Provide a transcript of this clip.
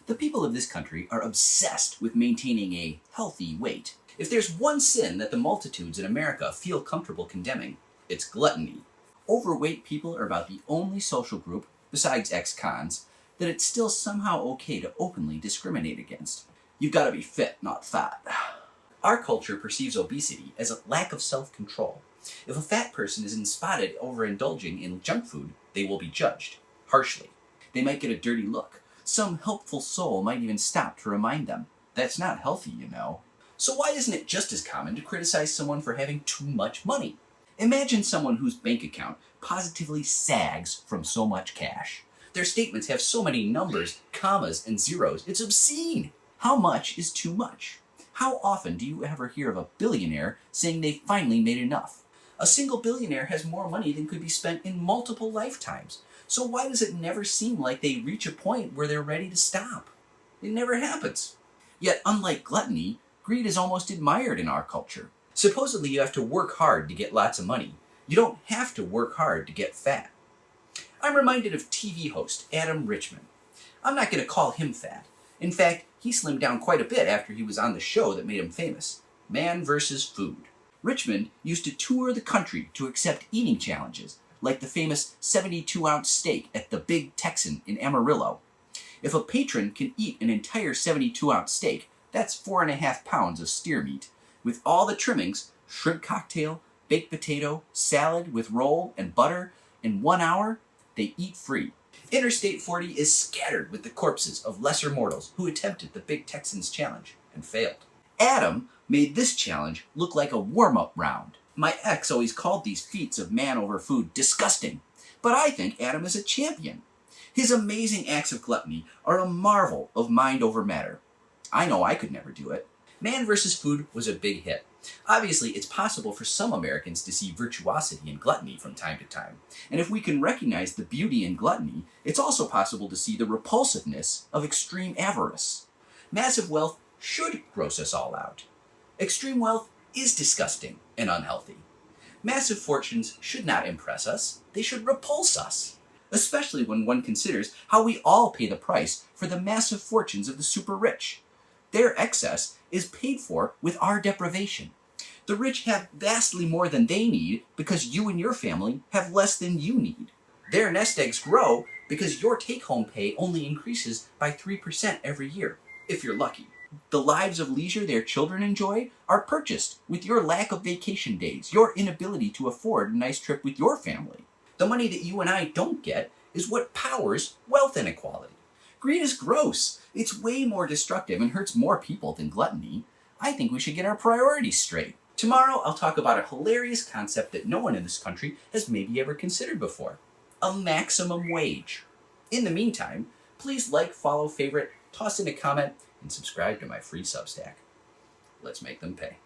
The people of this country are obsessed with maintaining a healthy weight. If there's one sin that the multitudes in America feel comfortable condemning, it's gluttony. Overweight people are about the only social group, besides ex-cons, that it's still somehow okay to openly discriminate against. You've got to be fit, not fat. Our culture perceives obesity as a lack of self-control. If a fat person is spotted overindulging in junk food, they will be judged harshly. They might get a dirty look. Some helpful soul might even stop to remind them, that's not healthy, you know. So why isn't it just as common to criticize someone for having too much money? Imagine someone whose bank account positively sags from so much cash. Their statements have so many numbers, commas, and zeros, it's obscene. How much is too much? How often do you ever hear of a billionaire saying they finally made enough? A single billionaire has more money than could be spent in multiple lifetimes. So why does it never seem like they reach a point where they're ready to stop? It never happens. Yet, unlike gluttony, greed is almost admired in our culture. Supposedly you have to work hard to get lots of money. You don't have to work hard to get fat. I'm reminded of TV host Adam Richman. I'm not going to call him fat. In fact, he slimmed down quite a bit after he was on the show that made him famous, Man vs. Food. Richmond used to tour the country to accept eating challenges, like the famous 72-ounce steak at the Big Texan in Amarillo. If a patron can eat an entire 72-ounce steak, that's 4.5 pounds of steer meat. With all the trimmings, shrimp cocktail, baked potato, salad with roll and butter, in 1 hour, they eat free. Interstate 40 is scattered with the corpses of lesser mortals who attempted the Big Texans challenge and failed. Adam made this challenge look like a warm-up round. My ex always called these feats of man over food disgusting, but I think Adam is a champion. His amazing acts of gluttony are a marvel of mind over matter. I know I could never do it. Man vs. Food was a big hit. Obviously, it's possible for some Americans to see virtuosity in gluttony from time to time. And if we can recognize the beauty in gluttony, it's also possible to see the repulsiveness of extreme avarice. Massive wealth should gross us all out. Extreme wealth is disgusting and unhealthy. Massive fortunes should not impress us. They should repulse us. Especially when one considers how we all pay the price for the massive fortunes of the super rich. Their excess is paid for with our deprivation. The rich have vastly more than they need because you and your family have less than you need. Their nest eggs grow because your take-home pay only increases by 3% every year, if you're lucky. The lives of leisure their children enjoy are purchased with your lack of vacation days, your inability to afford a nice trip with your family. The money that you and I don't get is what powers wealth inequality. Greed is gross. It's way more destructive and hurts more people than gluttony. I think we should get our priorities straight. Tomorrow, I'll talk about a hilarious concept that no one in this country has maybe ever considered before. A maximum wage. In the meantime, please like, follow, favorite, toss in a comment, and subscribe to my free Substack. Let's make them pay.